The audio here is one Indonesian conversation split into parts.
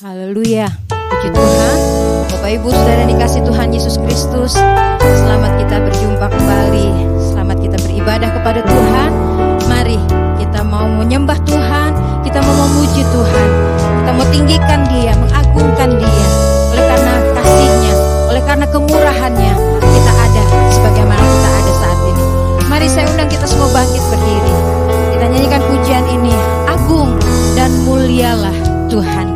Haleluya, puji Tuhan. Bapak Ibu Saudara yang dikasih Tuhan Yesus Kristus, selamat kita berjumpa kembali. Selamat kita beribadah kepada Tuhan. Mari kita mau menyembah Tuhan, kita mau memuji Tuhan, kita mau tinggikan Dia, mengagungkan Dia. Oleh karena kasih-Nya, oleh karena kemurahan-Nya, kita ada sebagaimana kita ada saat ini. Mari saya undang kita semua bangkit berdiri. Kita nyanyikan pujian ini, agung dan mulialah Tuhanku.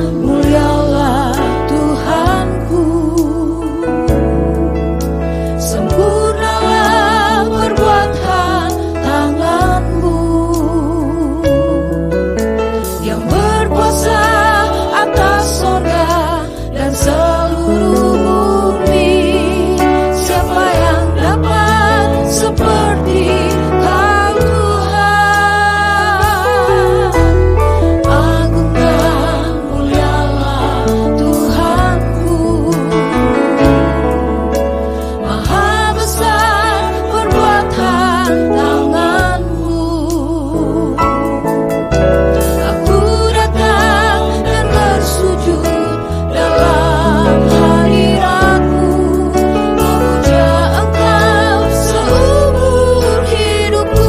Mulialah Tuhanku, sempurnalah perbuatan tangan-Mu yang berkuasa atas surga dan seluruh bumi. Siapa yang dapat seperti Kau Tuhan? Agung dan mulialah Tuhanku, maha besar perbuatan tangan-Mu. Aku datang dan bersujud dalam hadirat-Mu, memuja Engkau seumur hidupku.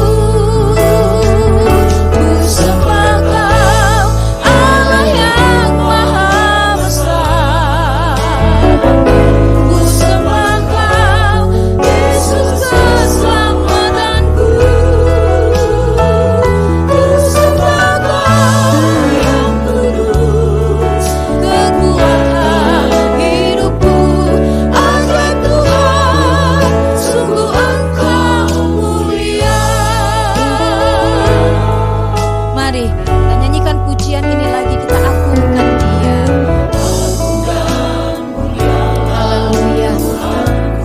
Ku sembah Kau, Allah yang maha besar. Ku sembah Kau, Yesus keselamatanku. Ku sembah Kau yang kudus, kekuatan hidupku. Ajaib Tuhan, sungguh Engkau mulia. Mari kita nyanyikan pujian ini lagi, kita agungkan Dia. Haleluya.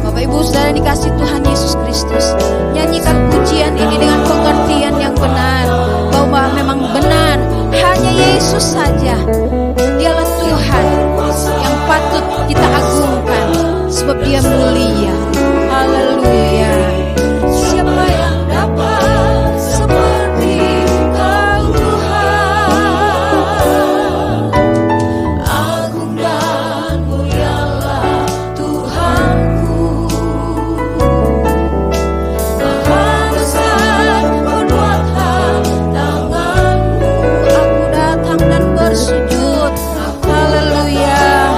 Bapak Ibu Saudara yang dikasih Tuhan Yesus Kristus, nyanyikan pujian ini dengan pengertian yang benar, bahwa memang benar hanya Yesus saja. Dialah Tuhan yang patut kita agungkan, sebab Dia mulia. Haleluya. Siapa yang dapat seperti Kau Tuhan? Agung dan mulialah Tuhanku, maha besar perbuatan tangan-Mu. Aku datang dan bersujud. Haleluya.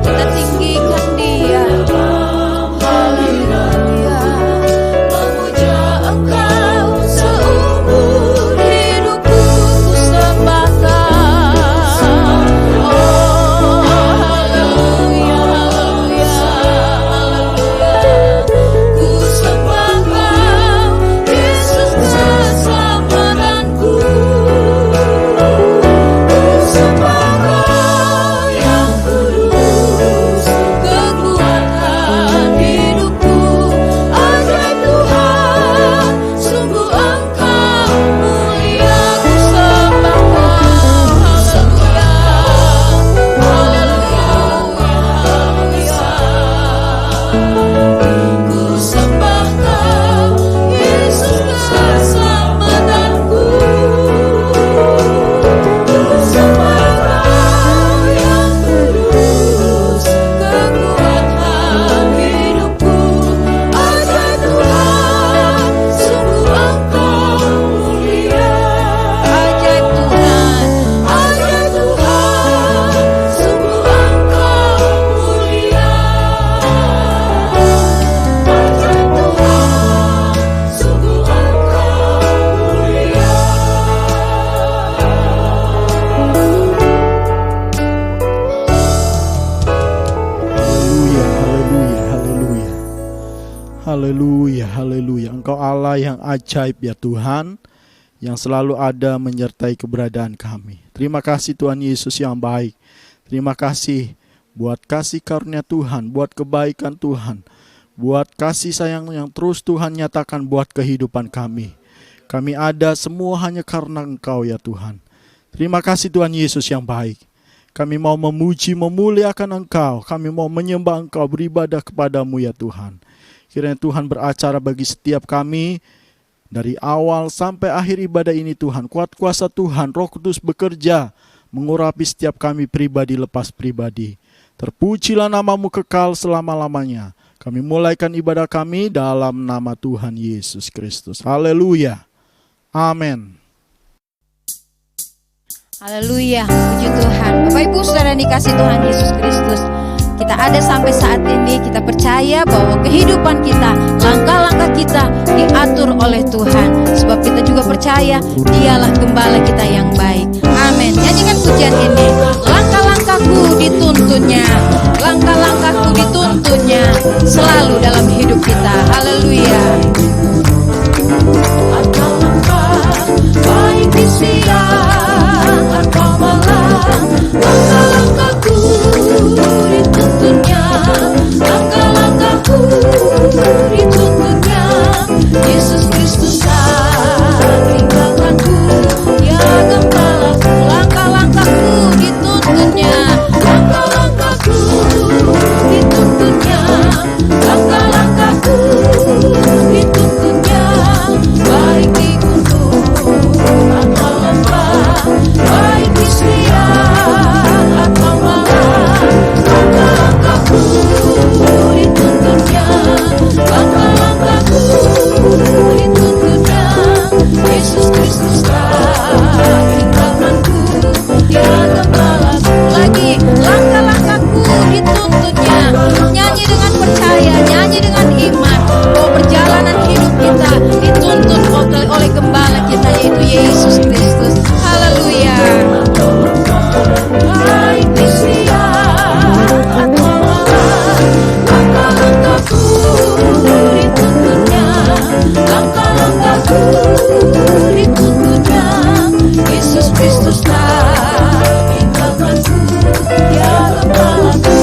Kita tinggikan Dia. Haleluya. Memuja Engkau seumur hidupku. Ku sembah Kau. Oh, haleluya, haleluya. Ku sembah Kau, Yesus keselamatanku. Ku sembah Kau yang kudus, kekuatan hidupku. Ajaib Tuhan, sungguh Engkau mulia. Ku sembah Kau, haleluya, haleluya. Ku sembah Kau, Yesus keselamatanku. Ku sembah Kau yang kudus, kekuatan hidupku. Ajaib Tuhan, sungguh Engkau mulia. Ajaib Tuhan. Ajaib Tuhan, sungguh Engkau mulia. Ajaib Tuhan, sungguh Engkau mulia. Haleluya, haleluya, haleluya. Haleluya, haleluya. Engkau Allah yang ajaib ya Tuhan, yang selalu ada menyertai keberadaan kami. Terima kasih Tuhan Yesus yang baik. Terima kasih buat kasih karunia Tuhan, buat kebaikan Tuhan, buat kasih sayang yang terus Tuhan nyatakan buat kehidupan kami. Kami ada semua hanya karena Engkau ya Tuhan. Terima kasih Tuhan Yesus yang baik. Kami mau memuji, memuliakan Engkau. Kami mau menyembah Engkau, beribadah kepadamu ya Tuhan. Kiranya Tuhan beracara bagi setiap kami, Dari awal sampai akhir ibadah ini Tuhan, kuat kuasa Tuhan, Roh Kudus bekerja, mengurapi setiap kami pribadi lepas pribadi. Terpujilah nama-Mu kekal selama-lamanya. Kami mulaikan ibadah kami dalam nama Tuhan Yesus Kristus. Haleluya. Amin. Haleluya, puji Tuhan. Bapak Ibu Saudara yang dikasihi Tuhan Yesus Kristus, kita ada sampai saat ini, kita percaya bahwa kehidupan kita, langkah-langkah kita diatur oleh Tuhan. Sebab kita juga percaya Dialah gembala kita yang baik. Amin. Nyanyikan pujian ini. Langkah-langkahku dituntunnya, langkah-langkahku dituntunnya selalu dalam hidup kita. Haleluya. Baik di siang atau malam, langkah-langkahku dituntunnya, langkah-langkahku dituntunnya. Yesus Kristus tinggalkanku, ya gembalaku. Langkah-langkahku dituntunnya, Langkah-langkahku dituntunnya, langkah-langkahku dituntunnya. Baik di gunung atau lembah, baik di siang atau malam, langkah-langkahku dituntunnya, langkah-langkahku dituntunnya. Yesus Kristus tinggalkanku, ya gembalaku. lagi langkah-langkahku dituntunnya. Nyanyi dengan percaya, nyanyi dengan iman bahwa perjalanan hidup kita dituntun oleh gembala kita, yaitu Yesus Kristus. Haleluya. Baik di siang atau malam, langkah-langkahku dituntunnya, langkah-langkahku dituntunnya. Yesus Kristus tinggalkanku, ya gembalaku.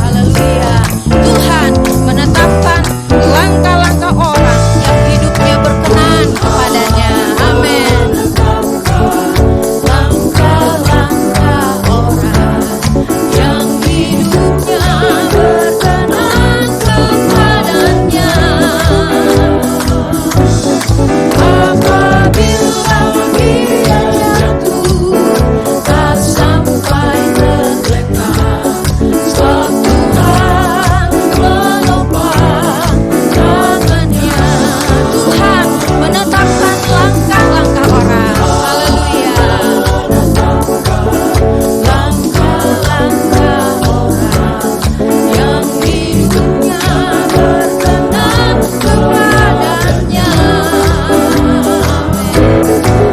Haleluya. Tuhan menetapkan langkah-langkah orang yang hidupnya berkenan kepadanya. Amin. Langkah-langkah orang yang hidupnya berkenan kepadanya. Apabila dia jatuh, tak sampai tergeletak, sebab Tuhan menopang tangannya. Tuhan menetapkan langkah-langkah orang. Haleluya. Langkah-langkah orang yang hidupnya berkenan kepadanya.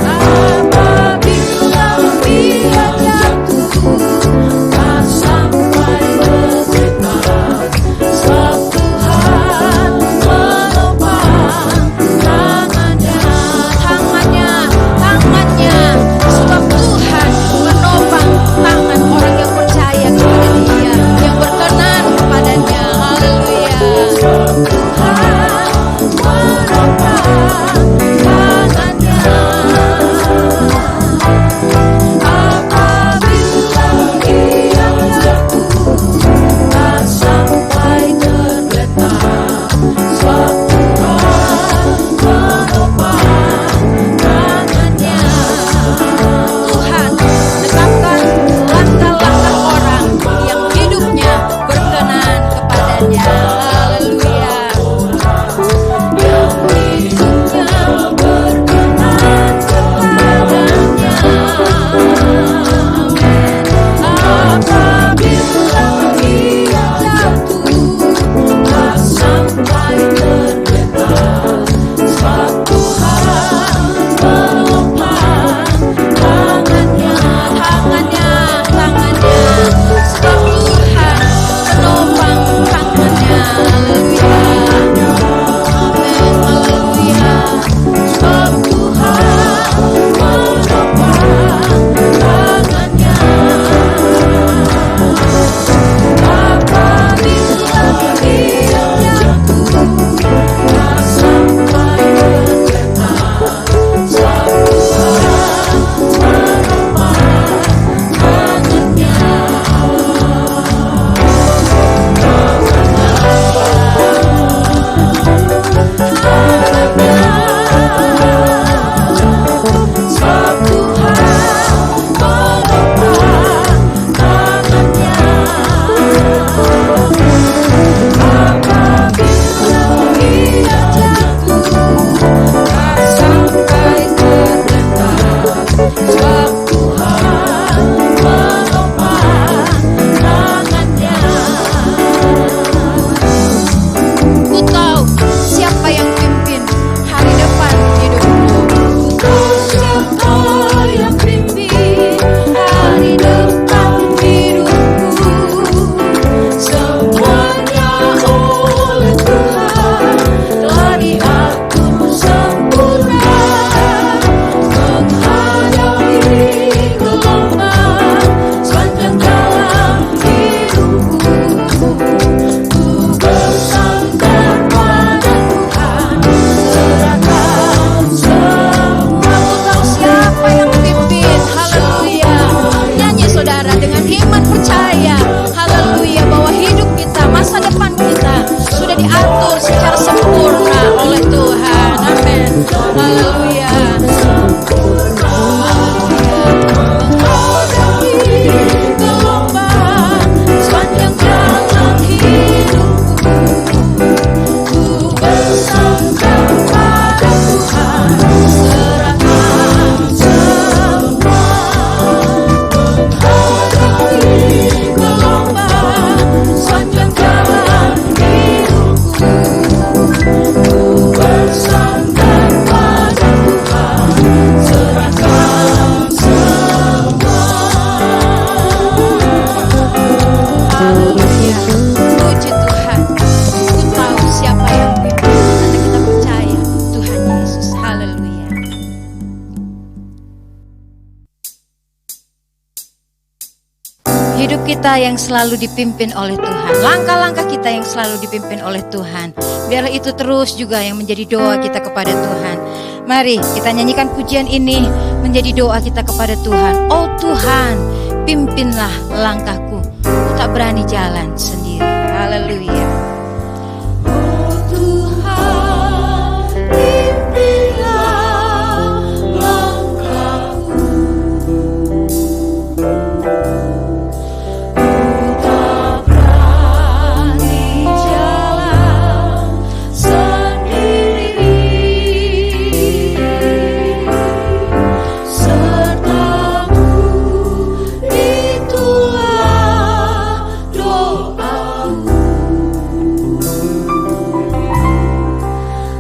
Apabila dia jatuh, tak sampai tergeletak, sebab Tuhan menopang tangannya. Tangannya, sebab Tuhan menopang tangan orang yang percaya kepada Dia, yang berkenan kepadanya. Haleluya. Tuhan menopang tangannya. Apabila dia jatuh, tak sampai tergeletak, sebab Tuhan menopang tangannya. Tuhan menetapkan langkah-langkah orang yang hidupnya berkenan kepadanya. Haleluya. Yang hidupnya berkenan kepadanya. Apabila dia jatuh, tak sampai tergeletak, sebab Tuhan menopang tangannya. Tangannya, sebab Tuhan menopang tangannya. kita yang selalu dipimpin oleh Tuhan. Langkah-langkah kita yang selalu dipimpin oleh Tuhan. Biarlah itu terus juga yang menjadi doa kita kepada Tuhan. Mari kita nyanyikan pujian ini menjadi doa kita kepada Tuhan. Oh Tuhan, pimpinlah langkahku. Ku tak berani jalan sendiri. Haleluya. Oh Tuhan, pimpinlah langkahku. Ku tak berani jalan sendiri. Sertamu itulah doaku.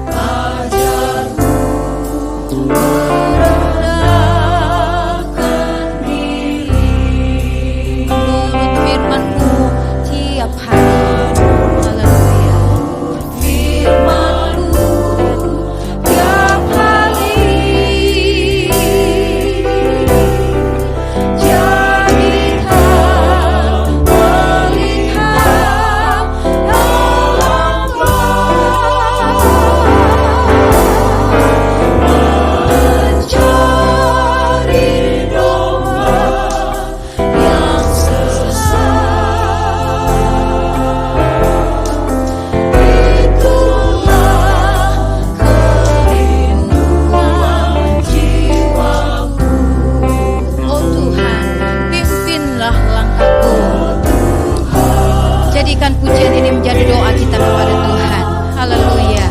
Ajarku merendahkan diri. Menurut firman-Mu tiap hari. Haleluya. Firman-Mu tiap hari. Jadikan melihat dalam mencari domba yang sesat. Itulah kerinduan jiwaku. Oh Tuhan, pimpinlah langkahku. Jadikan pujian ini menjadi doa kita kepada Tuhan. Haleluya.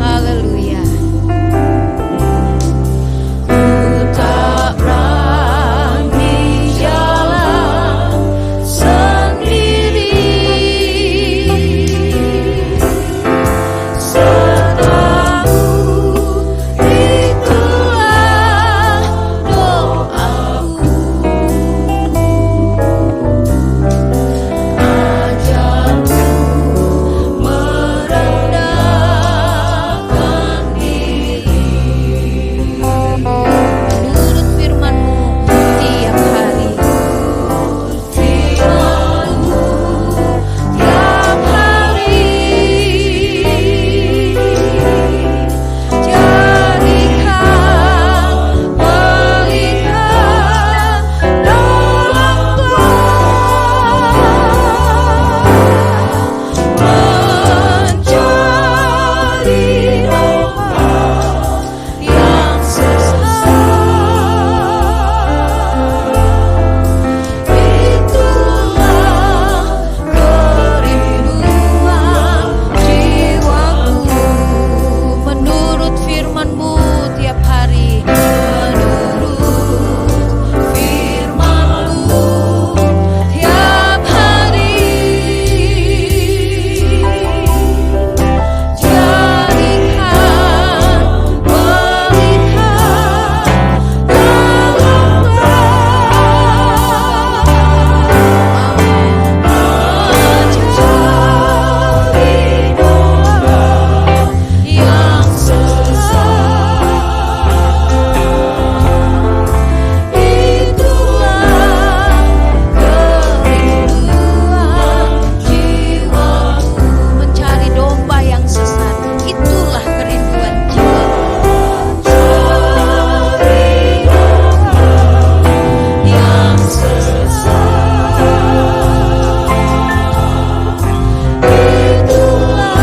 Haleluya. Ku tak berani jalan sendiri. Sertamu itulah doaku. Ajarku merendahkan diri. Menurut firman-Mu tiap hari. Firman-Mu tiap hari. Jadikan melihat dalam mencari domba yang sesat. Itulah kerinduan jiwaku. Menurut firman-Mu tiap hari. Menurut firman-Mu tiap hari. Jadikan melihat dalam mencari domba yang sesat. Itulah kerinduan jiwaku. Mencari domba yang sesat. Itulah kerinduan jiwaku. Cari domba yang sesat. Itulah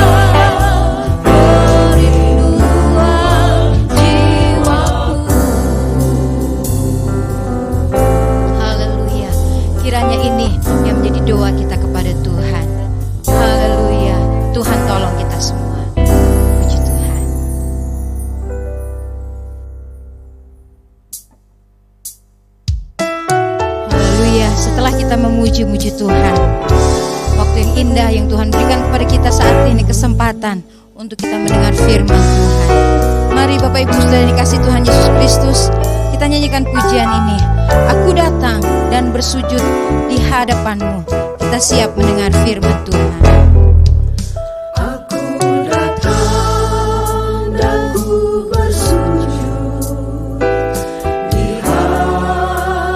kerinduan jiwaku. Haleluya. Kiranya ini yang menjadi doa kita kepada Tuhan. Haleluya. Tuhan tolong kita semua. Puji Tuhan. Haleluya. Setelah kita memuji-muji Tuhan, waktu yang indah yang Tuhan berikan kepada kita saat ini, kesempatan untuk kita mendengar firman Tuhan. Mari Bapak Ibu Saudara dikasih Tuhan Yesus Kristus, kita nyanyikan pujian ini. Aku datang dan bersujud di hadapan-Mu. Kita siap mendengar firman Tuhan. Aku datang dan ku bersujud di hadapan-Mu.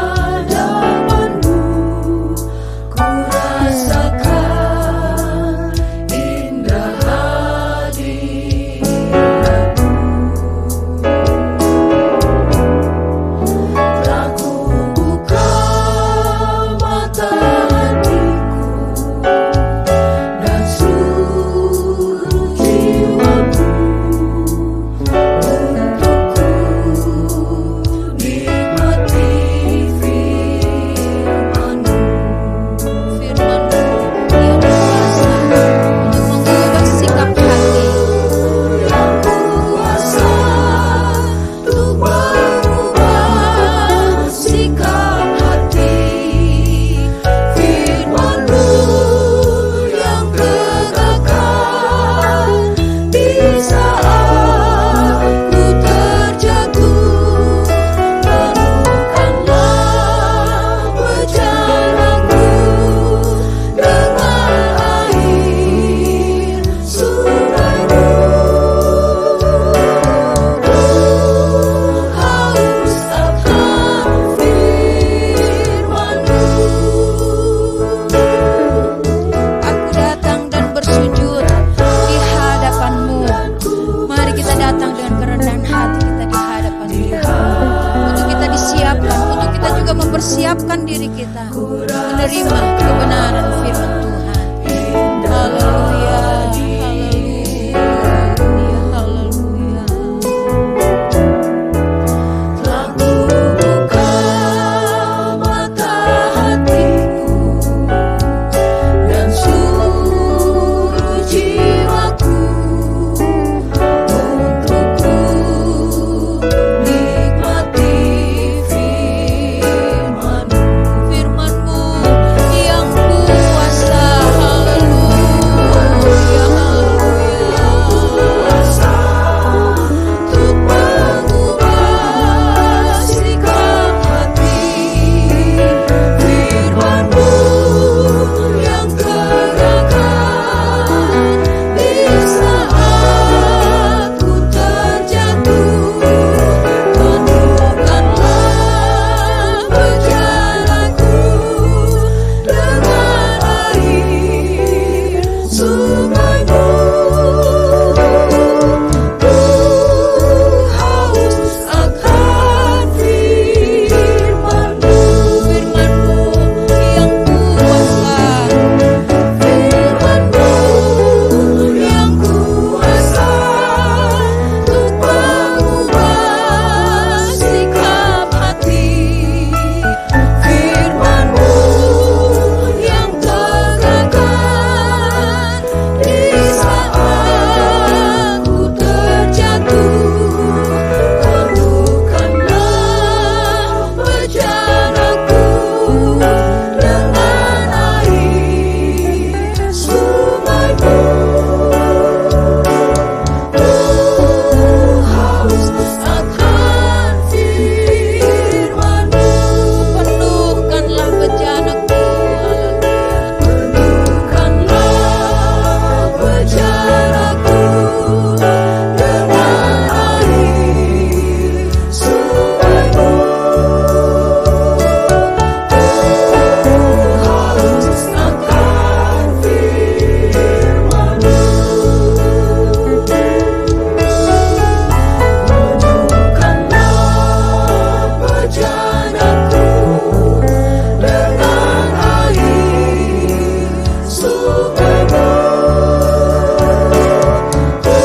menyerahkan diri kita menerima kebenaran firman Tuhan. Haleluya, haleluya, haleluya. Telah kubuka mata hatiku dan seluruh jiwaku untuk ku nikmati firman-Mu. Firman-Mu yang kuasa. Haleluya, haleluya. Kuasa untuk mengubah sikap hati. Firman-Mu yang gerakkan di saat ku terjatuh. Penuhkanlah penjaraku dengan air sungai-Mu. Ku haus akan firman-Mu. Firman-Mu yang kuasa. Firman-Mu yang kuasa untuk mengubah sikap hati. Firman-Mu yang tegakkan di saat ku terjatuh. Penuhkanlah penjaraku dengan air sungai-Mu. Ku haus akan firman-Mu. Penuhkanlah bejanaku. Penuhkanlah penjaraku dengan air sungai-Mu. Ku haus akan firman-Mu. Penuhkanlah bejanaku dengan air sungai-Mu. Ku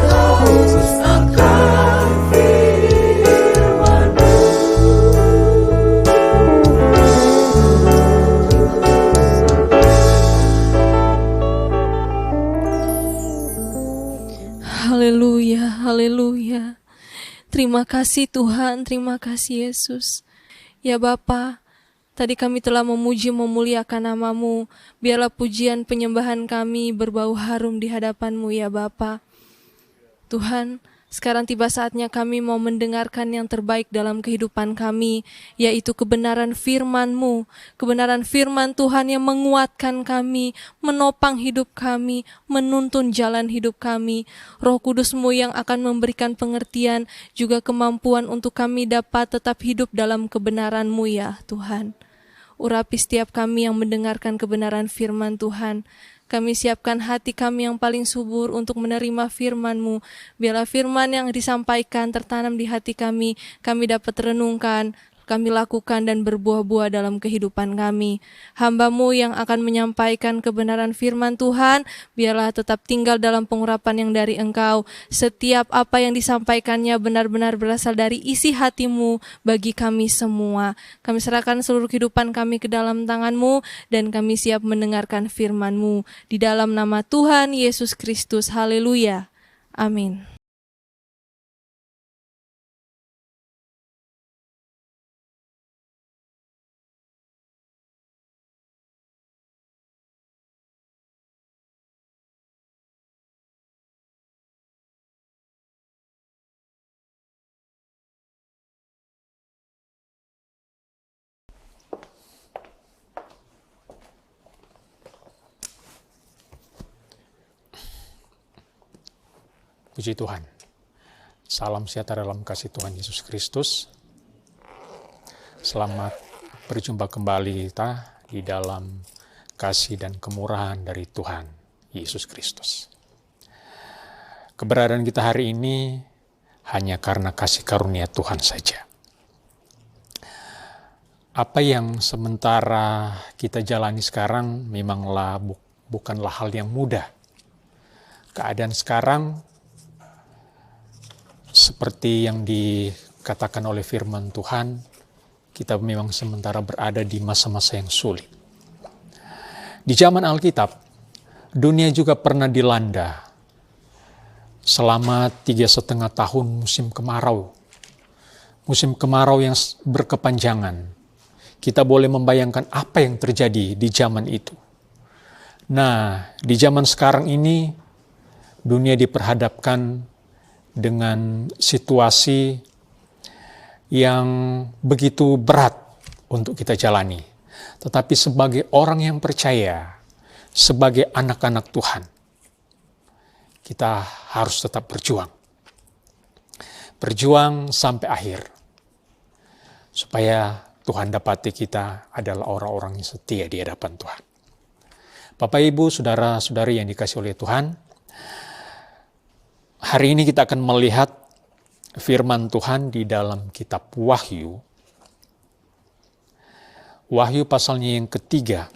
haus akan firman-Mu. Haleluya, haleluya. Terima kasih Tuhan, terima kasih Yesus. Ya Bapa, tadi kami telah memuji memuliakan nama-Mu. Biarlah pujian penyembahan kami berbau harum di hadapan-Mu ya Bapa. Tuhan, sekarang tiba saatnya kami mau mendengarkan yang terbaik dalam kehidupan kami, yaitu kebenaran firman-Mu, kebenaran firman Tuhan yang menguatkan kami, menopang hidup kami, menuntun jalan hidup kami. Roh Kudus-Mu yang akan memberikan pengertian, juga kemampuan untuk kami dapat tetap hidup dalam kebenaran-Mu ya Tuhan. Urapi setiap kami yang mendengarkan kebenaran firman Tuhan. Kami siapkan hati kami yang paling subur untuk menerima firman-Mu. Biarlah firman yang disampaikan tertanam di hati kami dapat renungkan, kami lakukan dan berbuah-buah dalam kehidupan kami. Hamba-Mu yang akan menyampaikan kebenaran firman Tuhan, biarlah tetap tinggal dalam pengurapan yang dari Engkau. Setiap apa yang disampaikannya benar-benar berasal dari isi hati-Mu bagi kami semua. Kami serahkan seluruh kehidupan kami ke dalam tangan-Mu, dan kami siap mendengarkan firman-Mu. Di dalam nama Tuhan Yesus Kristus, haleluya. Amin. Puji Tuhan. Salam sejahtera dalam kasih Tuhan Yesus Kristus. Selamat berjumpa kembali kita di dalam kasih dan kemurahan dari Tuhan Yesus Kristus. Keberadaan kita hari ini hanya karena kasih karunia Tuhan saja. Apa yang sementara kita jalani sekarang memanglah bukanlah hal yang mudah. Keadaan sekarang seperti yang dikatakan oleh firman Tuhan, kita memang sementara berada di masa-masa yang sulit. Di zaman Alkitab, dunia juga pernah dilanda selama 3,5 tahun musim kemarau. Musim kemarau yang berkepanjangan. Kita boleh membayangkan apa yang terjadi di zaman itu. Nah, di zaman sekarang ini, dunia diperhadapkan dengan situasi yang begitu berat untuk kita jalani. Tetapi sebagai orang yang percaya, sebagai anak-anak Tuhan, kita harus tetap berjuang. Berjuang sampai akhir. Supaya Tuhan dapati kita adalah orang-orang yang setia di hadapan Tuhan. Bapak, Ibu, saudara-saudari yang dikasihi oleh Tuhan, hari ini kita akan melihat firman Tuhan di dalam kitab Wahyu. Wahyu pasalnya yang ketiga,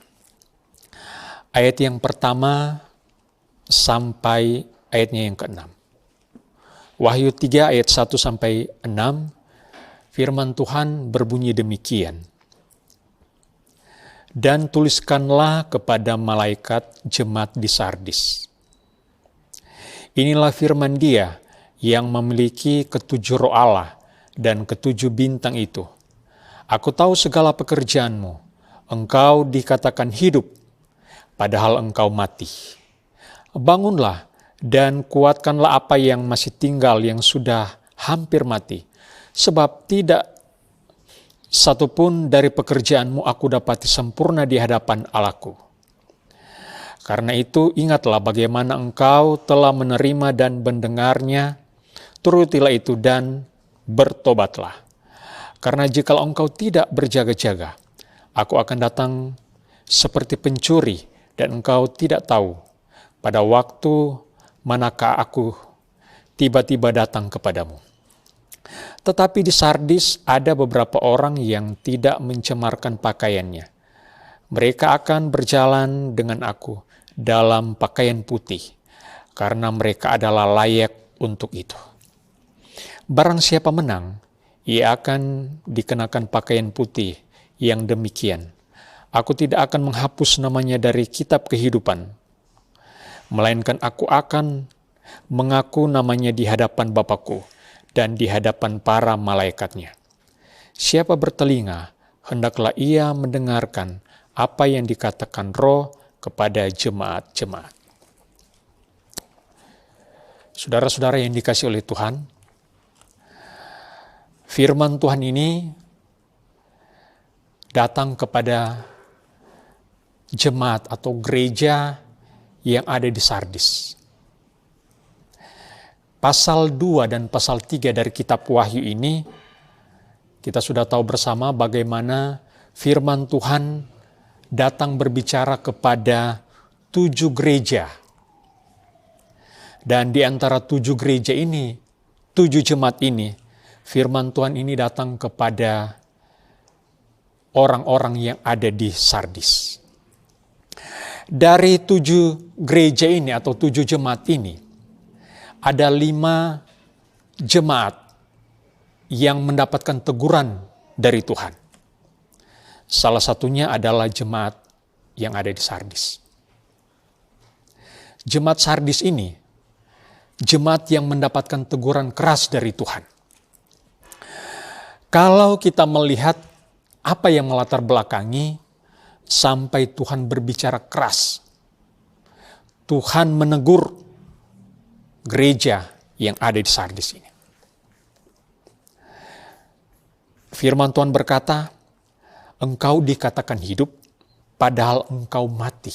ayat yang pertama sampai ayatnya yang ke-6. Wahyu 3 ayat 1 sampai 6, firman Tuhan berbunyi demikian. Dan tuliskanlah kepada malaikat jemaat di Sardis. Inilah firman Dia yang memiliki 7 roh Allah dan 7 bintang itu. Aku tahu segala pekerjaanmu. Engkau dikatakan hidup, padahal engkau mati. Bangunlah dan kuatkanlah apa yang masih tinggal yang sudah hampir mati. Sebab tidak satupun dari pekerjaanmu aku dapati sempurna di hadapan Allahku. Karena itu ingatlah bagaimana engkau telah menerima dan mendengarnya, turutilah itu dan bertobatlah. Karena jikalau engkau tidak berjaga-jaga, aku akan datang seperti pencuri dan engkau tidak tahu pada waktu manakah aku tiba-tiba datang kepadamu. Tetapi di Sardis ada beberapa orang yang tidak mencemarkan pakaiannya. Mereka akan berjalan dengan aku dalam pakaian putih, karena mereka adalah layak untuk itu. Barang siapa menang, ia akan dikenakan pakaian putih yang demikian. Aku tidak akan menghapus namanya dari kitab kehidupan, melainkan aku akan mengaku namanya di hadapan Bapa-Ku dan di hadapan para malaikatnya. Siapa bertelinga, hendaklah ia mendengarkan apa yang dikatakan Roh kepada jemaat-jemaat. Saudara-saudara yang dikasihi oleh Tuhan, firman Tuhan ini datang kepada jemaat atau gereja yang ada di Sardis. Pasal 2 dan pasal 3 dari kitab Wahyu ini, kita sudah tahu bersama bagaimana firman Tuhan datang berbicara kepada 7 gereja. Dan di antara 7 gereja ini, 7 jemaat ini, firman Tuhan ini datang kepada orang-orang yang ada di Sardis. Dari 7 gereja ini atau 7 jemaat ini, ada 5 jemaat yang mendapatkan teguran dari Tuhan. Salah satunya adalah jemaat yang ada di Sardis. Jemaat Sardis ini, jemaat yang mendapatkan teguran keras dari Tuhan. Kalau kita melihat apa yang melatar belakangi sampai Tuhan berbicara keras, Tuhan menegur gereja yang ada di Sardis ini. Firman Tuhan berkata, engkau dikatakan hidup, padahal engkau mati.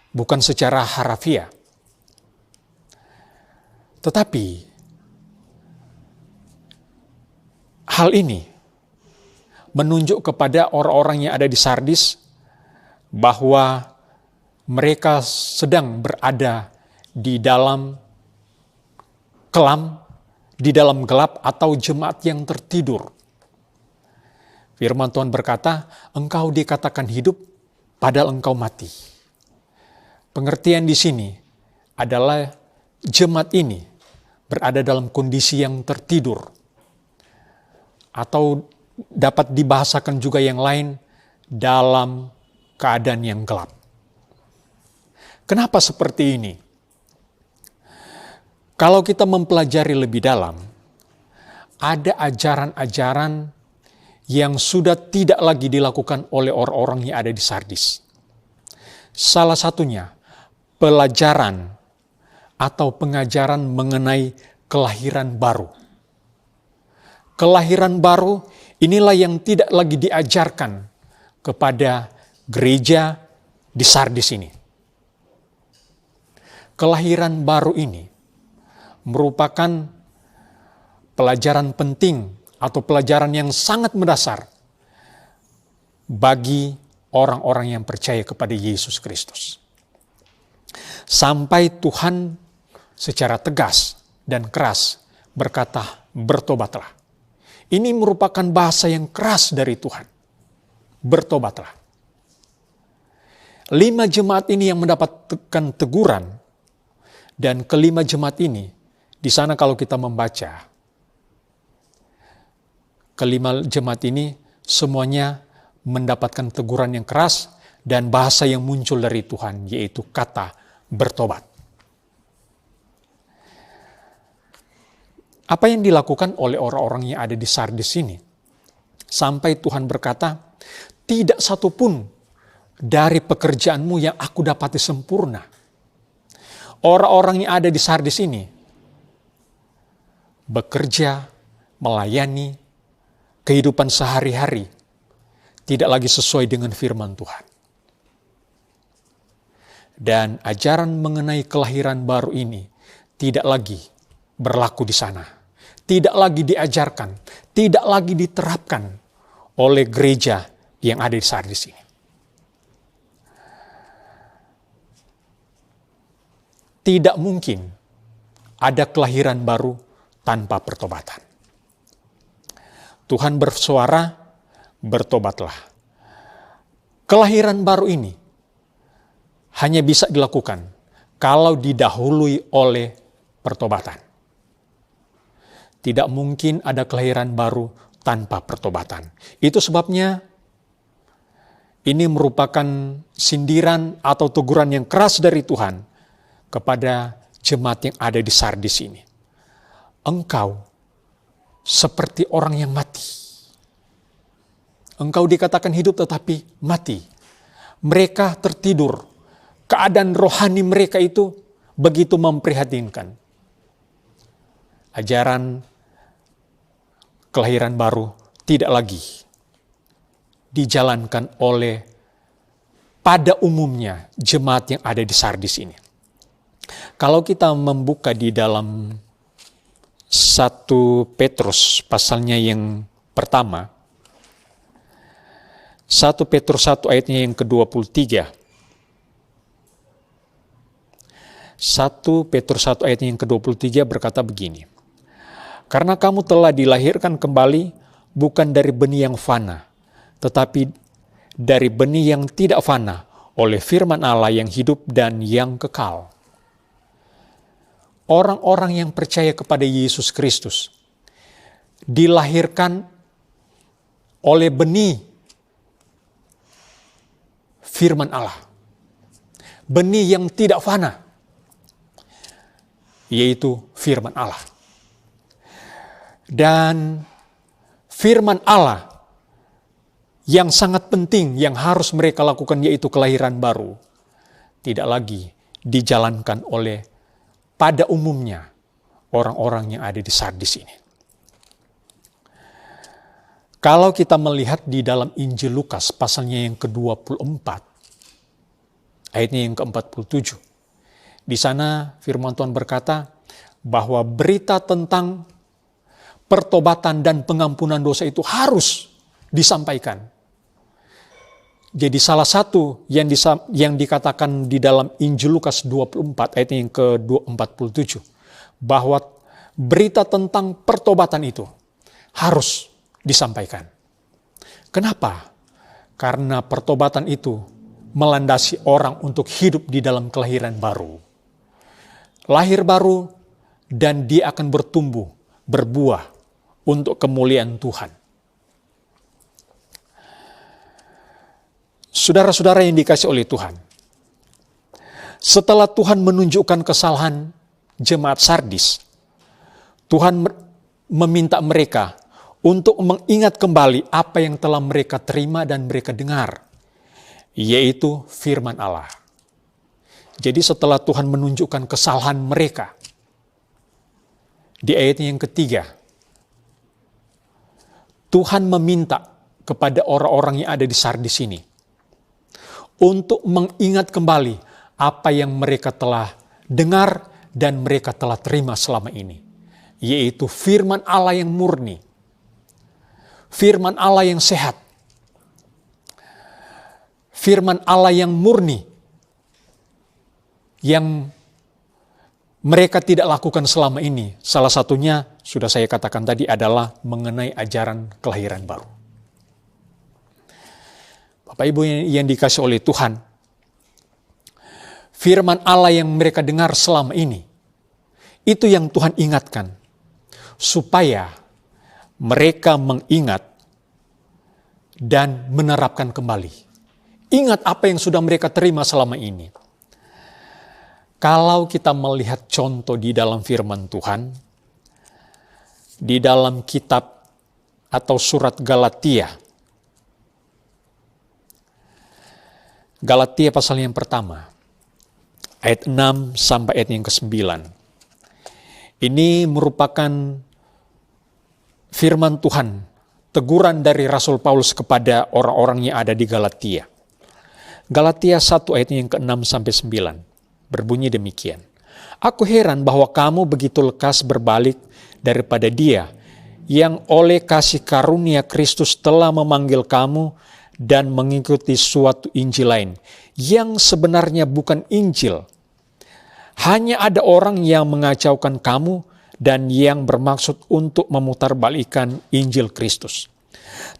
Bukan secara harafiah. Tetapi, hal ini menunjuk kepada orang-orang yang ada di Sardis bahwa mereka sedang berada di dalam kelam, di dalam gelap atau jemaat yang tertidur. Firman Tuhan berkata, engkau dikatakan hidup padahal engkau mati. Pengertian di sini adalah jemaat ini berada dalam kondisi yang tertidur. Atau dapat dibahasakan juga yang lain, dalam keadaan yang gelap. Kenapa seperti ini? Kalau kita mempelajari lebih dalam, ada ajaran-ajaran yang sudah tidak lagi dilakukan oleh orang-orang yang ada di Sardis. Salah satunya, pelajaran atau pengajaran mengenai kelahiran baru. Kelahiran baru inilah yang tidak lagi diajarkan kepada gereja di Sardis ini. Kelahiran baru ini merupakan pelajaran penting atau pelajaran yang sangat mendasar bagi orang-orang yang percaya kepada Yesus Kristus. Sampai Tuhan secara tegas dan keras berkata, bertobatlah. Ini merupakan bahasa yang keras dari Tuhan. Bertobatlah. 5 jemaat ini yang mendapatkan teguran, dan kelima jemaat ini, di sana kalau kita membaca, kelima jemaat ini semuanya mendapatkan teguran yang keras dan bahasa yang muncul dari Tuhan, yaitu kata bertobat. Apa yang dilakukan oleh orang-orang yang ada di Sardis ini? Sampai Tuhan berkata, tidak satupun dari pekerjaanmu yang aku dapati sempurna. Orang-orang yang ada di Sardis ini bekerja, melayani, kehidupan sehari-hari tidak lagi sesuai dengan firman Tuhan. Dan ajaran mengenai kelahiran baru ini tidak lagi berlaku di sana. Tidak lagi diajarkan, tidak lagi diterapkan oleh gereja yang ada di Sardis ini. Tidak mungkin ada kelahiran baru tanpa pertobatan. Tuhan bersuara, bertobatlah. Kelahiran baru ini hanya bisa dilakukan kalau didahului oleh pertobatan. Tidak mungkin ada kelahiran baru tanpa pertobatan. Itu sebabnya ini merupakan sindiran atau teguran yang keras dari Tuhan kepada jemaat yang ada di Sardis ini. Engkau seperti orang yang mati. Engkau dikatakan hidup tetapi mati. Mereka tertidur. Keadaan rohani mereka itu begitu memprihatinkan. Ajaran kelahiran baru tidak lagi dijalankan oleh pada umumnya jemaat yang ada di Sardis ini. Kalau kita membuka di dalam 1 Petrus pasalnya yang pertama, 1 Petrus 1 ayatnya yang ke-23. 1 Petrus 1 ayatnya yang ke-23 berkata begini. Karena kamu telah dilahirkan kembali bukan dari benih yang fana, tetapi dari benih yang tidak fana oleh firman Allah yang hidup dan yang kekal. Orang-orang yang percaya kepada Yesus Kristus dilahirkan oleh benih firman Allah. Benih yang tidak fana, yaitu firman Allah. Dan firman Allah yang sangat penting yang harus mereka lakukan, yaitu kelahiran baru, tidak lagi dijalankan oleh pada umumnya orang-orang yang ada di Sardis ini. Kalau kita melihat di dalam Injil Lukas pasalnya yang ke-24, ayatnya yang ke-47. Di sana firman Tuhan berkata bahwa berita tentang pertobatan dan pengampunan dosa itu harus disampaikan. Jadi salah satu yang dikatakan di dalam Injil Lukas 24 ayat yang ke-47, bahwa berita tentang pertobatan itu harus disampaikan. Kenapa? Karena pertobatan itu melandasi orang untuk hidup di dalam kelahiran baru. Lahir baru, dan dia akan bertumbuh, berbuah untuk kemuliaan Tuhan. Saudara-saudara yang dikasihi oleh Tuhan, setelah Tuhan menunjukkan kesalahan jemaat Sardis, Tuhan meminta mereka untuk mengingat kembali apa yang telah mereka terima dan mereka dengar, yaitu firman Allah. Jadi setelah Tuhan menunjukkan kesalahan mereka, di ayatnya yang ketiga, Tuhan meminta kepada orang-orang yang ada di Sardis ini untuk mengingat kembali apa yang mereka telah dengar dan mereka telah terima selama ini, yaitu firman Allah yang murni, firman Allah yang sehat, firman Allah yang murni, yang mereka tidak lakukan selama ini. Salah satunya, sudah saya katakan tadi, adalah mengenai ajaran kelahiran baru. Bapak Ibu yang dikasih oleh Tuhan, firman Allah yang mereka dengar selama ini, itu yang Tuhan ingatkan, supaya mereka mengingat dan menerapkan kembali. Ingat apa yang sudah mereka terima selama ini. Kalau kita melihat contoh di dalam firman Tuhan, di dalam kitab atau surat Galatia, Galatia pasal yang pertama, ayat 6 sampai ayat yang ke-9. Ini merupakan firman Tuhan, teguran dari Rasul Paulus kepada orang-orang yang ada di Galatia. Galatia 1 ayat yang ke-6 sampai 9. Berbunyi demikian. Aku heran bahwa kamu begitu lekas berbalik daripada Dia yang oleh kasih karunia Kristus telah memanggil kamu dan mengikuti suatu Injil lain yang sebenarnya bukan Injil. Hanya ada orang yang mengacaukan kamu dan yang bermaksud untuk memutarbalikkan Injil Kristus.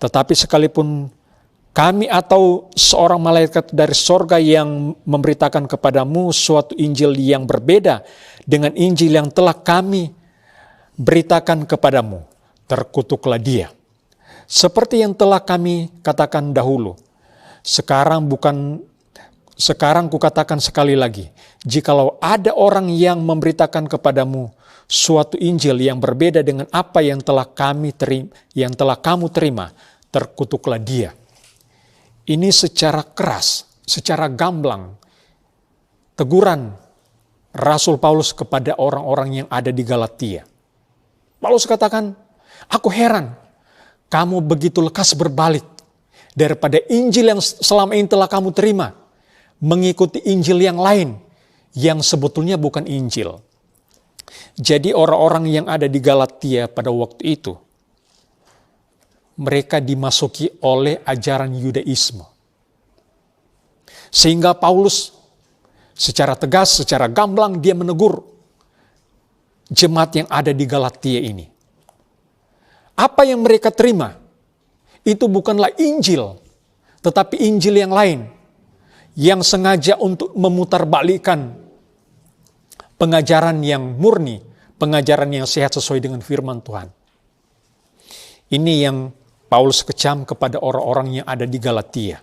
Tetapi sekalipun kami atau seorang malaikat dari sorga yang memberitakan kepadamu suatu Injil yang berbeda dengan Injil yang telah kami beritakan kepadamu, terkutuklah dia. Seperti yang telah kami katakan dahulu, sekarang kukatakan sekali lagi, jikalau ada orang yang memberitakan kepadamu suatu Injil yang berbeda dengan apa yang telah kamu terima, terkutuklah dia. Ini secara keras, secara gamblang, teguran Rasul Paulus kepada orang-orang yang ada di Galatia. Paulus katakan, aku heran, kamu begitu lekas berbalik daripada Injil yang selama ini telah kamu terima, mengikuti Injil yang lain, yang sebetulnya bukan Injil. Jadi orang-orang yang ada di Galatia pada waktu itu, mereka dimasuki oleh ajaran Yudaisme. Sehingga Paulus secara tegas, secara gamblang dia menegur jemaat yang ada di Galatia ini. Apa yang mereka terima itu bukanlah Injil, tetapi Injil yang lain yang sengaja untuk memutarbalikkan pengajaran yang murni, pengajaran yang sehat sesuai dengan firman Tuhan. Ini yang Paulus kecam kepada orang-orang yang ada di Galatia.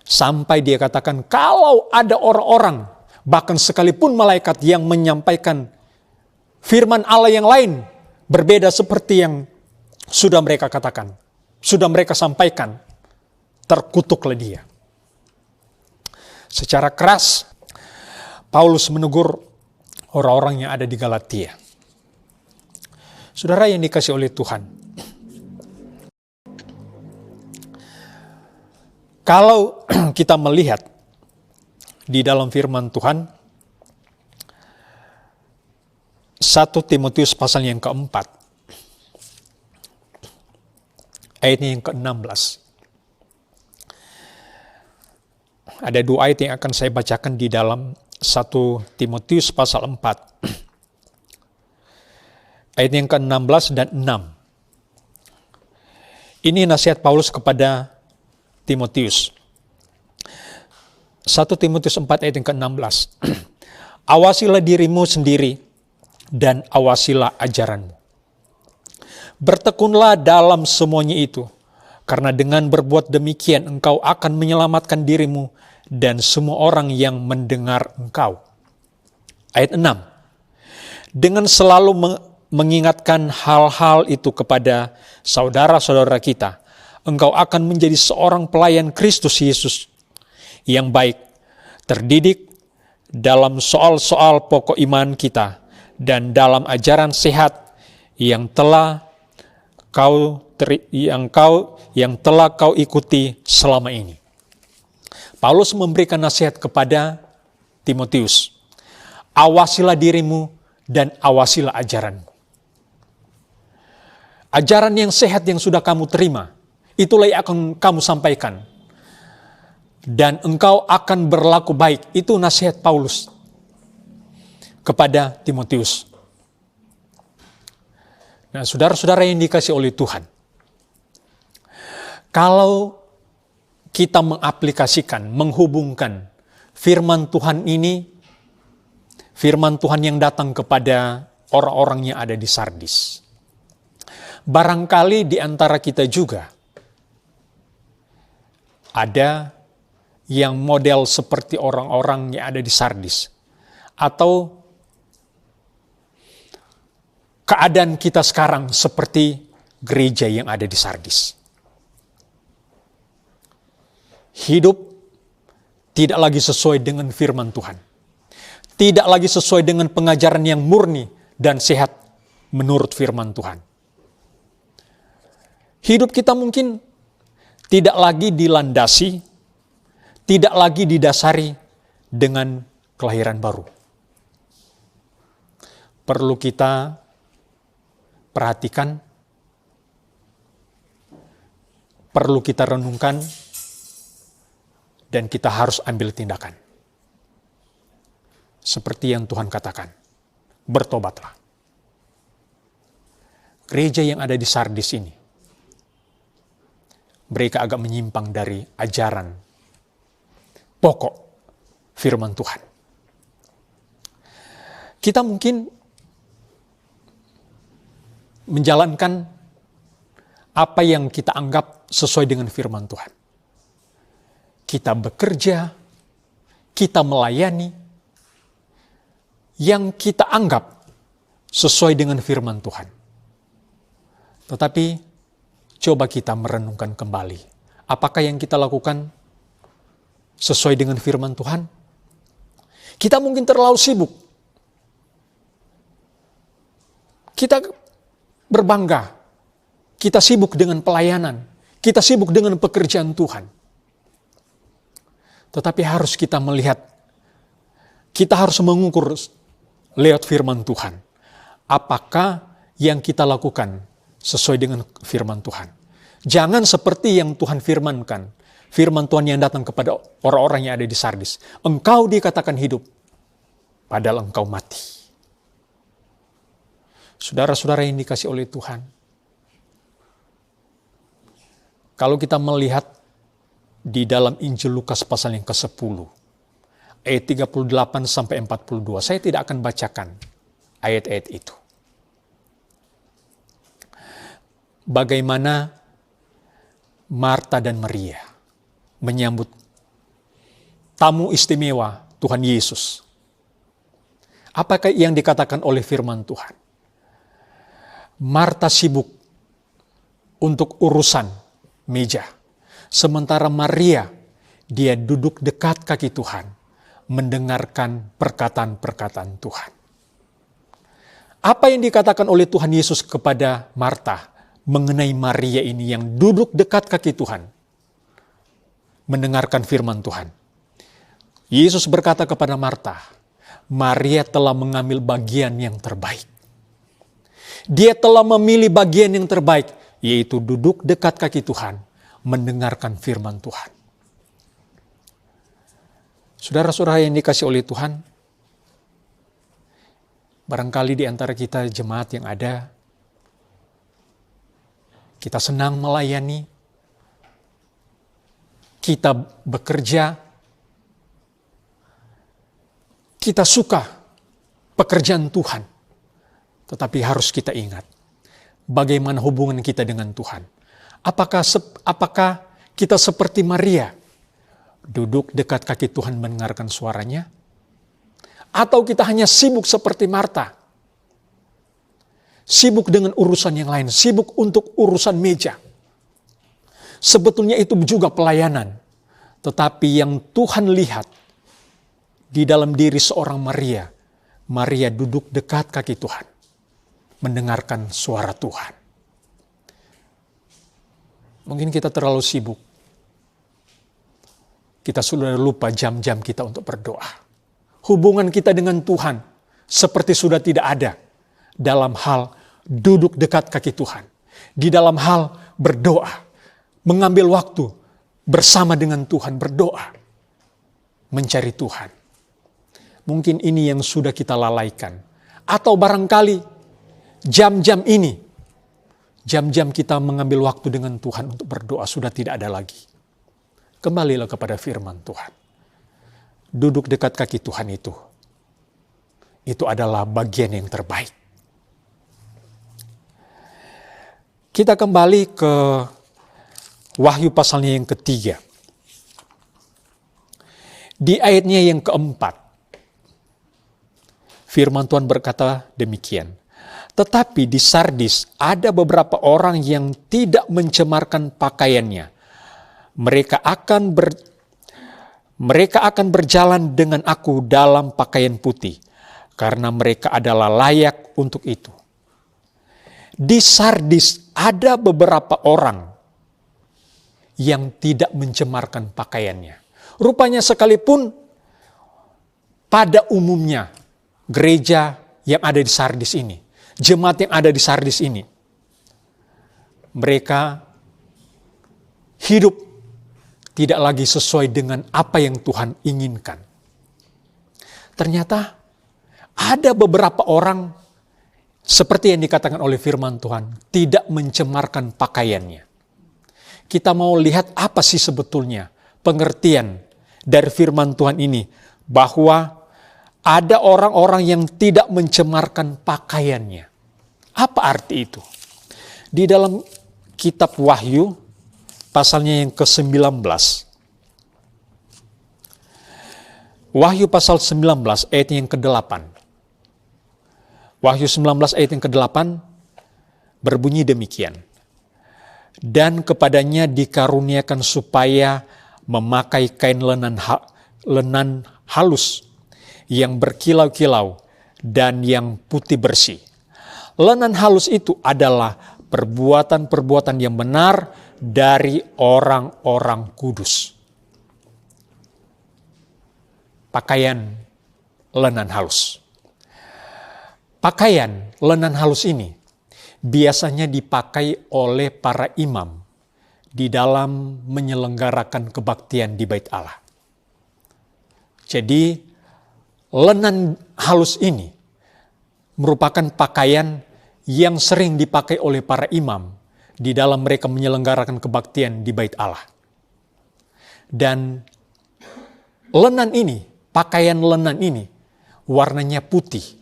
Sampai dia katakan, kalau ada orang-orang, bahkan sekalipun malaikat yang menyampaikan firman Allah yang lain, berbeda seperti yang sudah mereka katakan, sudah mereka sampaikan, terkutuklah dia. Secara keras, Paulus menegur orang-orang yang ada di Galatia. Saudara yang dikasih oleh Tuhan, kalau kita melihat di dalam firman Tuhan, 1 Timotius pasal yang keempat, ayatnya yang ke-16. Ada 2 ayat yang akan saya bacakan di dalam 1 Timotius pasal 4. Ayat yang ke-16 dan 6. Ini nasihat Paulus kepada Timotius. 1 Timotius 4 ayat yang ke-16. Awasilah dirimu sendiri dan awasilah ajaranmu. Bertekunlah dalam semuanya itu, karena dengan berbuat demikian engkau akan menyelamatkan dirimu dan semua orang yang mendengar engkau. Ayat 6. Dengan selalu mengingatkan hal-hal itu kepada saudara-saudara kita, engkau akan menjadi seorang pelayan Kristus Yesus yang baik, terdidik dalam soal-soal pokok iman kita dan dalam ajaran sehat yang telah kau ikuti selama ini. Paulus memberikan nasihat kepada Timotius. Awasilah dirimu dan awasilah ajaranmu. Ajaran yang sehat yang sudah kamu terima, itulah yang akan kamu sampaikan. Dan engkau akan berlaku baik. Itu nasihat Paulus kepada Timotius. Nah, saudara-saudara yang dikasih oleh Tuhan, kalau kita mengaplikasikan, menghubungkan firman Tuhan ini, firman Tuhan yang datang kepada orang-orang yang ada di Sardis, barangkali di antara kita juga ada yang model seperti orang-orang yang ada di Sardis, atau keadaan kita sekarang seperti gereja yang ada di Sardis. Hidup tidak lagi sesuai dengan firman Tuhan. Tidak lagi sesuai dengan pengajaran yang murni dan sehat menurut firman Tuhan. Hidup kita mungkin tidak lagi dilandasi, tidak lagi didasari dengan kelahiran baru. Perlu kita perhatikan, perlu kita renungkan, dan kita harus ambil tindakan. Seperti yang Tuhan katakan, bertobatlah. Gereja yang ada di Sardis ini, mereka agak menyimpang dari ajaran pokok firman Tuhan. Kita mungkin menjalankan apa yang kita anggap sesuai dengan firman Tuhan. Kita bekerja, kita melayani yang kita anggap sesuai dengan firman Tuhan. Tetapi coba kita merenungkan kembali, apakah yang kita lakukan sesuai dengan firman Tuhan? Kita mungkin terlalu sibuk. Kita berbangga, kita sibuk dengan pelayanan, kita sibuk dengan pekerjaan Tuhan. Tetapi harus kita melihat, kita harus mengukur lewat firman Tuhan. Apakah yang kita lakukan sesuai dengan firman Tuhan? Jangan seperti yang Tuhan firmankan. Firman Tuhan yang datang kepada orang-orang yang ada di Sardis. Engkau dikatakan hidup, padahal engkau mati. Saudara-saudara yang dikasih oleh Tuhan, kalau kita melihat di dalam Injil Lukas pasal yang ke-10, ayat 38 sampai 42, saya tidak akan bacakan ayat-ayat itu. Bagaimana Marta dan Maria menyambut tamu istimewa Tuhan Yesus. Apakah yang dikatakan oleh firman Tuhan? Marta sibuk untuk urusan meja. Sementara Maria, dia duduk dekat kaki Tuhan, mendengarkan perkataan-perkataan Tuhan. Apa yang dikatakan oleh Tuhan Yesus kepada Marta mengenai Maria ini yang duduk dekat kaki Tuhan, mendengarkan firman Tuhan? Yesus berkata kepada Marta, Maria telah mengambil bagian yang terbaik. Dia telah memilih bagian yang terbaik, yaitu duduk dekat kaki Tuhan, mendengarkan firman Tuhan. Saudara-saudara yang dikasih oleh Tuhan, barangkali di antara kita jemaat yang ada, kita senang melayani, kita bekerja, kita suka pekerjaan Tuhan. Tetapi harus kita ingat, bagaimana hubungan kita dengan Tuhan. Apakah kita seperti Maria, duduk dekat kaki Tuhan mendengarkan suaranya? Atau kita hanya sibuk seperti Marta, sibuk dengan urusan yang lain, sibuk untuk urusan meja. Sebetulnya itu juga pelayanan. Tetapi yang Tuhan lihat di dalam diri seorang Maria, Maria duduk dekat kaki Tuhan, mendengarkan suara Tuhan. Mungkin kita terlalu sibuk. Kita sudah lupa jam-jam kita untuk berdoa. Hubungan kita dengan Tuhan seperti sudah tidak ada dalam hal duduk dekat kaki Tuhan. Di dalam hal berdoa, mengambil waktu bersama dengan Tuhan, berdoa, mencari Tuhan. Mungkin ini yang sudah kita lalaikan. Atau barangkali jam-jam ini, jam-jam kita mengambil waktu dengan Tuhan untuk berdoa sudah tidak ada lagi. Kembalilah kepada firman Tuhan. Duduk dekat kaki Tuhan itu adalah bagian yang terbaik. Kita kembali ke Wahyu pasalnya yang ketiga. Di ayatnya yang keempat, firman Tuhan berkata demikian. Tetapi di Sardis ada beberapa orang yang tidak mencemarkan pakaiannya. Mereka akan berjalan dengan aku dalam pakaian putih, karena mereka adalah layak untuk itu. Di Sardis ada beberapa orang yang tidak mencemarkan pakaiannya. Rupanya sekalipun pada umumnya gereja yang ada di Sardis ini, jemaat yang ada di Sardis ini, mereka hidup tidak lagi sesuai dengan apa yang Tuhan inginkan. Ternyata ada beberapa orang seperti yang dikatakan oleh firman Tuhan, tidak mencemarkan pakaiannya. Kita mau lihat apa sih sebetulnya pengertian dari firman Tuhan ini, bahwa ada orang-orang yang tidak mencemarkan pakaiannya. Apa arti itu? Di dalam kitab Wahyu, pasalnya yang ke-19. Wahyu pasal 19 ayat yang ke-8. Wahyu 19 ayat yang ke-8 berbunyi demikian. Dan kepadanya dikaruniakan supaya memakai kain lenan halus yang berkilau-kilau dan yang putih bersih. Lenan halus itu adalah perbuatan-perbuatan yang benar dari orang-orang kudus. Pakaian lenan halus. Pakaian lenan halus ini biasanya dipakai oleh para imam di dalam menyelenggarakan kebaktian di Bait Allah. Jadi lenan halus ini merupakan pakaian yang sering dipakai oleh para imam di dalam mereka menyelenggarakan kebaktian di Bait Allah. Dan lenan ini, pakaian lenan ini warnanya putih.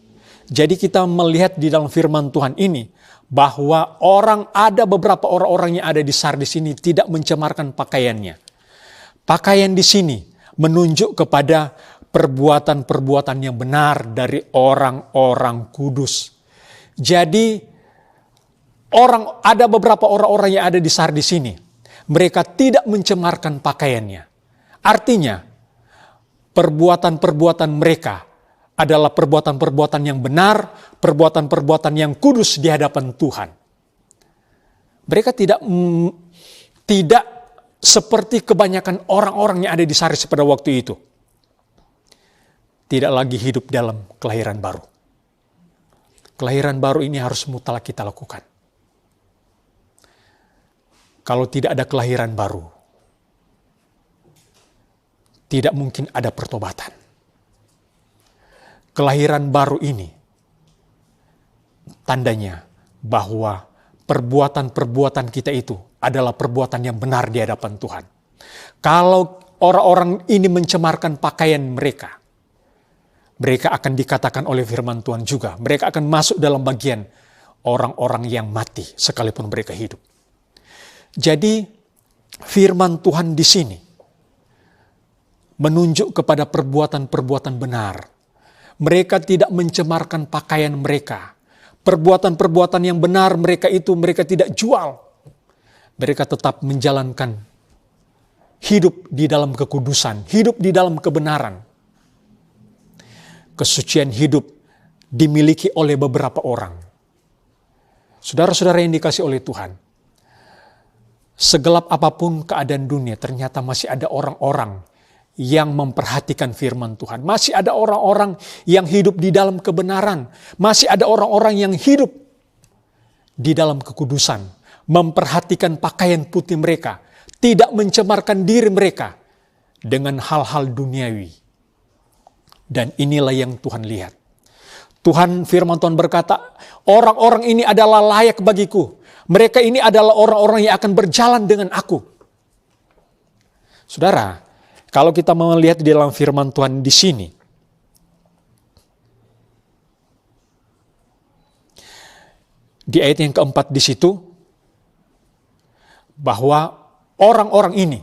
Jadi kita melihat di dalam firman Tuhan ini bahwa ada beberapa orang-orang yang ada di Sardis ini tidak mencemarkan pakaiannya. Pakaian di sini menunjuk kepada perbuatan-perbuatan yang benar dari orang-orang kudus. Jadi ada beberapa orang-orang yang ada di Sardis ini, mereka tidak mencemarkan pakaiannya. Artinya, perbuatan-perbuatan mereka adalah perbuatan-perbuatan yang benar, perbuatan-perbuatan yang kudus di hadapan Tuhan. Mereka tidak seperti kebanyakan orang-orang yang ada di Sardis pada waktu itu. Tidak lagi hidup dalam kelahiran baru. Kelahiran baru ini harus mutlak kita lakukan. Kalau tidak ada kelahiran baru, tidak mungkin ada pertobatan. Kelahiran baru ini tandanya bahwa perbuatan-perbuatan kita itu adalah perbuatan yang benar di hadapan Tuhan. Kalau orang-orang ini mencemarkan pakaian mereka, mereka akan dikatakan oleh firman Tuhan juga, mereka akan masuk dalam bagian orang-orang yang mati sekalipun mereka hidup. Jadi firman Tuhan di sini menunjuk kepada perbuatan-perbuatan benar. Mereka tidak mencemarkan pakaian mereka. Perbuatan-perbuatan yang benar mereka itu mereka tidak jual. Mereka tetap menjalankan hidup di dalam kekudusan, hidup di dalam kebenaran. Kesucian hidup dimiliki oleh beberapa orang. Saudara-saudara yang dikasihi oleh Tuhan, segelap apapun keadaan dunia, ternyata masih ada orang-orang yang memperhatikan firman Tuhan. Masih ada orang-orang yang hidup di dalam kebenaran. Masih ada orang-orang yang hidup di dalam kekudusan. Memperhatikan pakaian putih mereka. Tidak mencemarkan diri mereka dengan hal-hal duniawi. Dan inilah yang Tuhan lihat. Tuhan, firman Tuhan berkata, orang-orang ini adalah layak bagiku. Mereka ini adalah orang-orang yang akan berjalan dengan aku. Saudara, kalau kita melihat di dalam firman Tuhan di sini, di ayat yang keempat di situ, bahwa orang-orang ini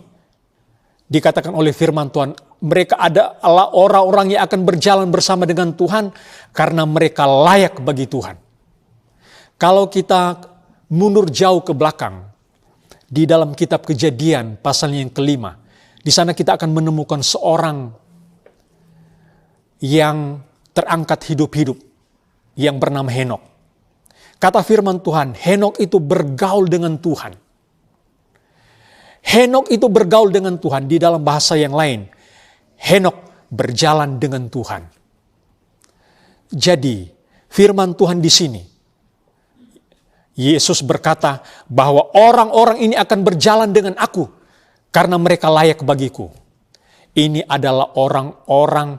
dikatakan oleh firman Tuhan, mereka adalah orang-orang yang akan berjalan bersama dengan Tuhan karena mereka layak bagi Tuhan. Kalau kita mundur jauh ke belakang, di dalam kitab Kejadian pasalnya yang kelima, di sana kita akan menemukan seorang yang terangkat hidup-hidup yang bernama Henok. Kata firman Tuhan, Henok itu bergaul dengan Tuhan. Henok itu bergaul dengan Tuhan. Di dalam bahasa yang lain, Henok berjalan dengan Tuhan. Jadi, firman Tuhan di sini, Yesus berkata bahwa orang-orang ini akan berjalan dengan aku karena mereka layak bagiku. Ini adalah orang-orang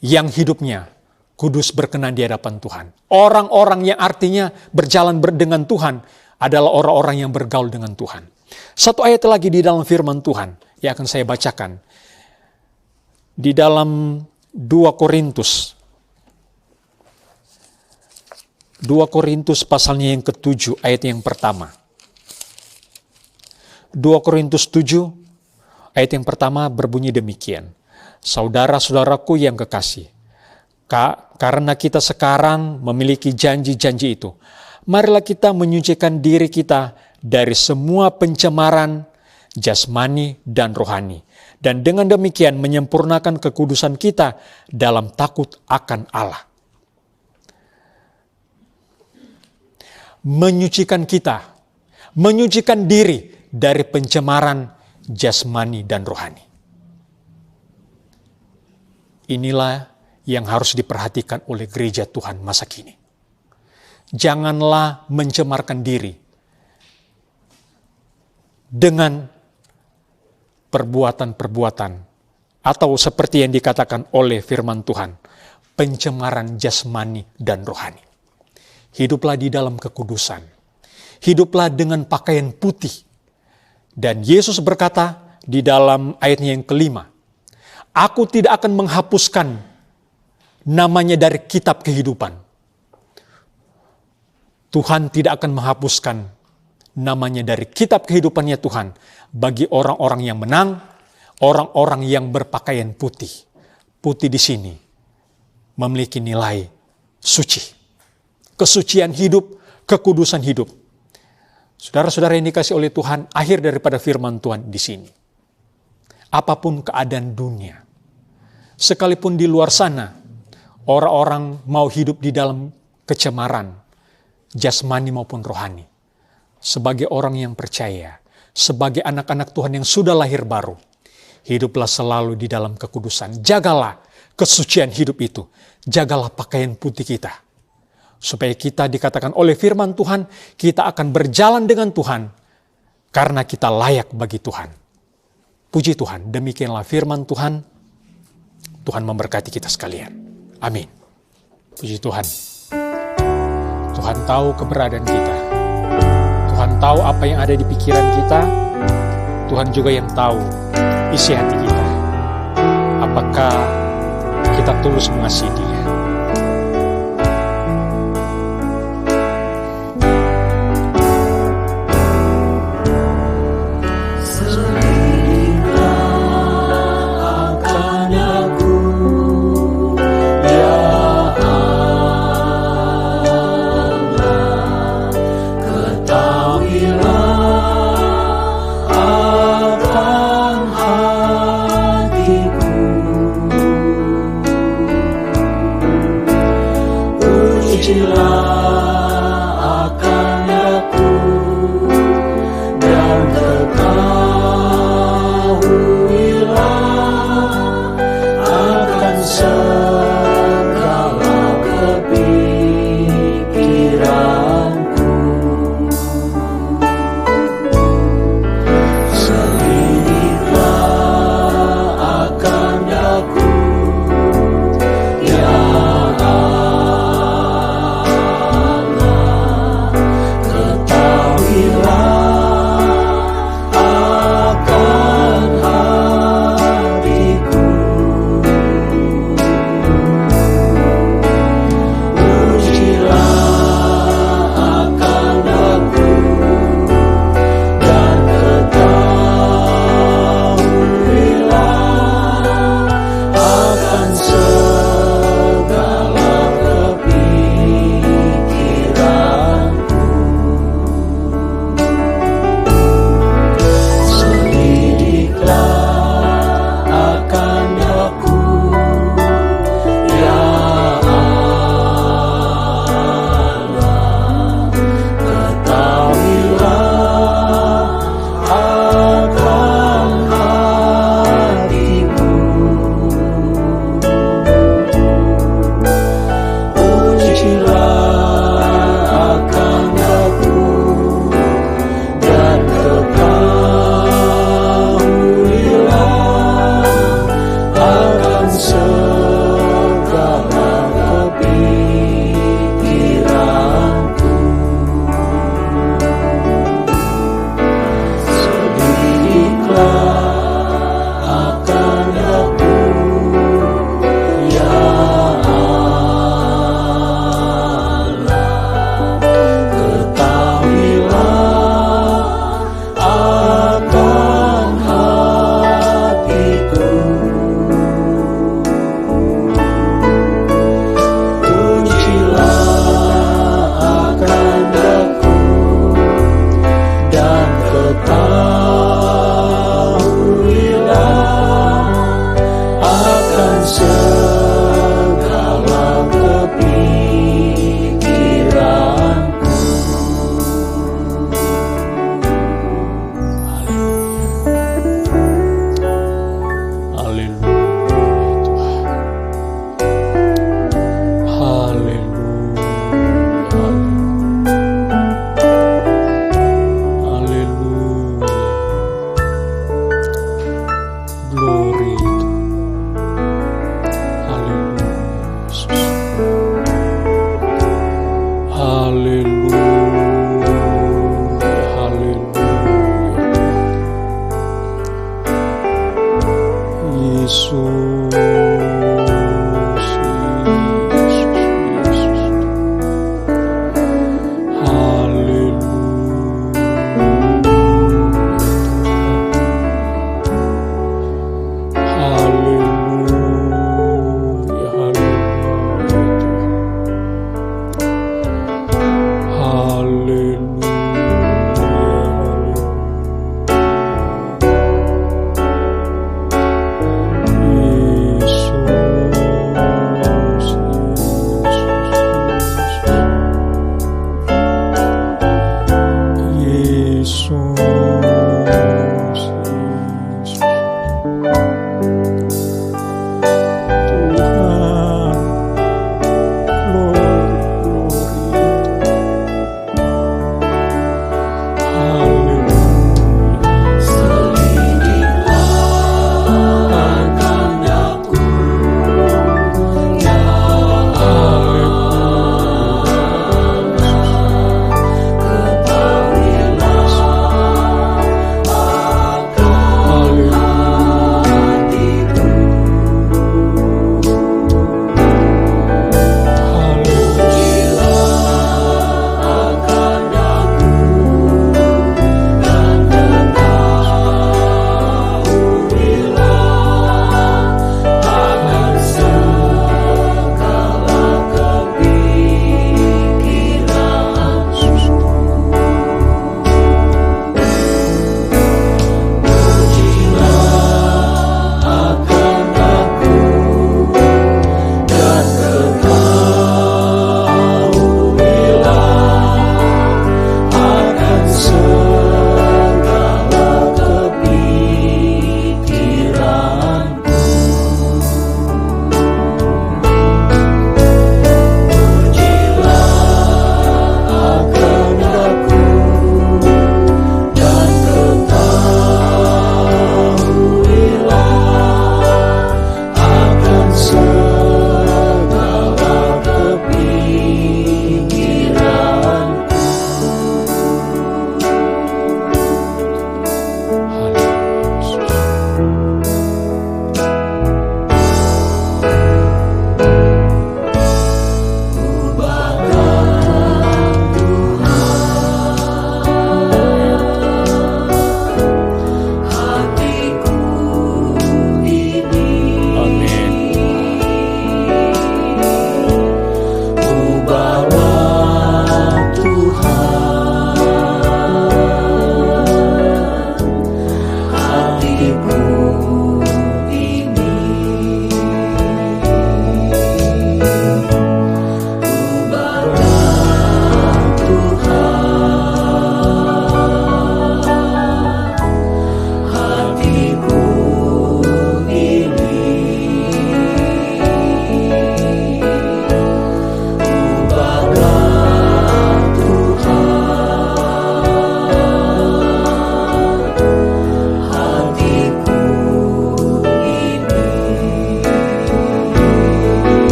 yang hidupnya kudus berkenan di hadapan Tuhan. Orang-orang yang artinya berjalan dengan Tuhan adalah orang-orang yang bergaul dengan Tuhan. Satu ayat lagi di dalam firman Tuhan yang akan saya bacakan. Di dalam 2 Korintus. 2 Korintus pasalnya yang ke-7 ayat yang pertama. 2 Korintus 7 ayat yang pertama berbunyi demikian. Saudara-saudaraku yang kekasih, karena kita sekarang memiliki janji-janji itu, marilah kita menyucikan diri kita dari semua pencemaran jasmani dan rohani. Dan dengan demikian menyempurnakan kekudusan kita dalam takut akan Allah. Menyucikan kita, menyucikan diri dari pencemaran jasmani dan rohani. Inilah yang harus diperhatikan oleh gereja Tuhan masa kini. Janganlah mencemarkan diri dengan perbuatan-perbuatan atau seperti yang dikatakan oleh firman Tuhan, pencemaran jasmani dan rohani. Hiduplah di dalam kekudusan. Hiduplah dengan pakaian putih. Dan Yesus berkata di dalam ayatnya yang kelima, aku tidak akan menghapuskan namanya dari kitab kehidupan. Tuhan tidak akan menghapuskan namanya dari kitab kehidupannya Tuhan bagi orang-orang yang menang, orang-orang yang berpakaian putih. Putih di sini memiliki nilai suci, kesucian hidup, kekudusan hidup. Saudara-saudara yang dikasih oleh Tuhan, akhir daripada firman Tuhan di sini. Apapun keadaan dunia, sekalipun di luar sana, orang-orang mau hidup di dalam kecemaran, jasmani maupun rohani. Sebagai orang yang percaya, sebagai anak-anak Tuhan yang sudah lahir baru, hiduplah selalu di dalam kekudusan. Jagalah kesucian hidup itu. Jagalah pakaian putih kita. Supaya kita dikatakan oleh firman Tuhan, kita akan berjalan dengan Tuhan karena kita layak bagi Tuhan. Puji Tuhan, demikianlah firman Tuhan. Tuhan memberkati kita sekalian. Amin. Puji Tuhan. Tuhan tahu keberadaan kita. Tuhan tahu apa yang ada di pikiran kita. Tuhan juga yang tahu isi hati kita. Apakah kita tulus mengasihi Dia?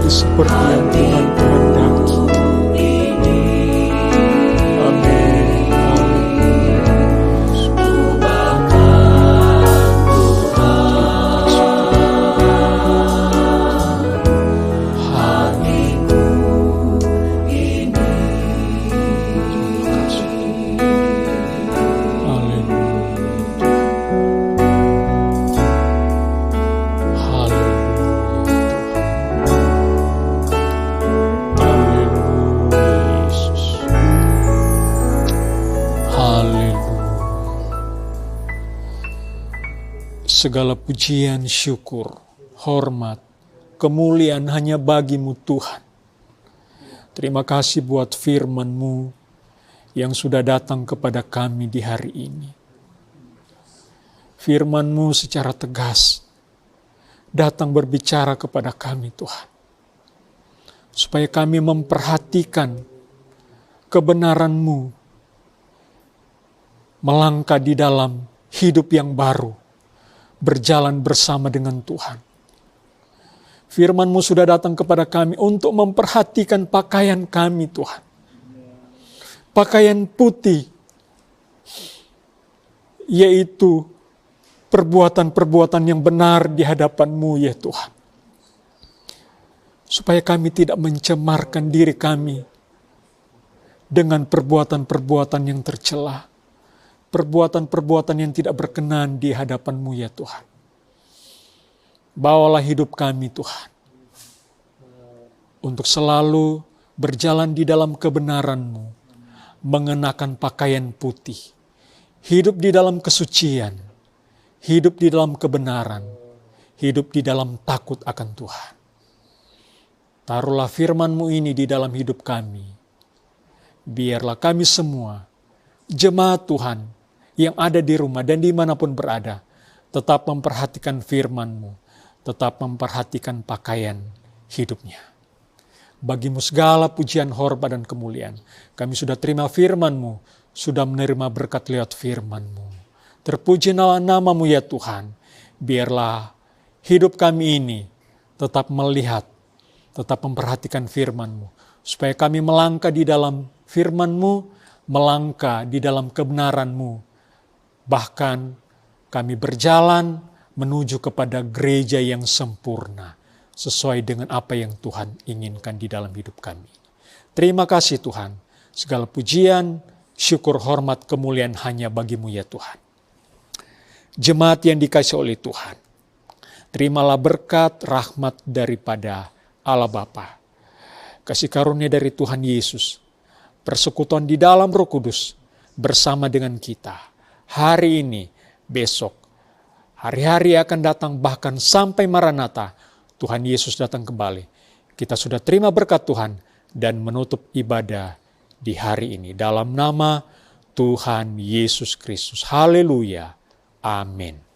seperti yang Tuhan kehendaki. Segala pujian, syukur, hormat, kemuliaan hanya bagi-Mu Tuhan. Terima kasih buat firman-Mu yang sudah datang kepada kami di hari ini. Firman-Mu secara tegas datang berbicara kepada kami Tuhan. Supaya kami memperhatikan kebenaran-Mu, melangkah di dalam hidup yang baru, berjalan bersama dengan Tuhan. Firman-Mu sudah datang kepada kami untuk memperhatikan pakaian kami Tuhan. Pakaian putih, yaitu perbuatan-perbuatan yang benar di hadapan-Mu ya Tuhan. Supaya kami tidak mencemarkan diri kami dengan perbuatan-perbuatan yang tercela. Perbuatan-perbuatan yang tidak berkenan di hadapan-Mu ya Tuhan. Bawalah hidup kami Tuhan, untuk selalu berjalan di dalam kebenaran-Mu, mengenakan pakaian putih, hidup di dalam kesucian, hidup di dalam kebenaran, hidup di dalam takut akan Tuhan. Taruhlah firman-Mu ini di dalam hidup kami. Biarlah kami semua, jemaat Tuhan, yang ada di rumah dan dimanapun berada, tetap memperhatikan firman-Mu, tetap memperhatikan pakaian hidupnya. Bagi-Mu segala pujian, hormat, dan kemuliaan. Kami sudah terima firman-Mu, sudah menerima berkat lewat firman-Mu. Terpuji nama-Mu ya Tuhan. Biarlah hidup kami ini tetap melihat, tetap memperhatikan firman-Mu. Supaya kami melangkah di dalam firman-Mu, melangkah di dalam kebenaran-Mu. Bahkan kami berjalan menuju kepada gereja yang sempurna, sesuai dengan apa yang Tuhan inginkan di dalam hidup kami. Terima kasih Tuhan, segala pujian, syukur, hormat, kemuliaan hanya bagi-Mu ya Tuhan. Jemaat yang dikasihi oleh Tuhan, terimalah berkat rahmat daripada Allah Bapa, kasih karunia dari Tuhan Yesus, persekutuan di dalam Roh Kudus bersama dengan kita. Hari ini, besok, hari-hari akan datang, bahkan sampai Maranatha, Tuhan Yesus datang kembali. Kita sudah terima berkat Tuhan dan menutup ibadah di hari ini. Dalam nama Tuhan Yesus Kristus. Haleluya. Amin.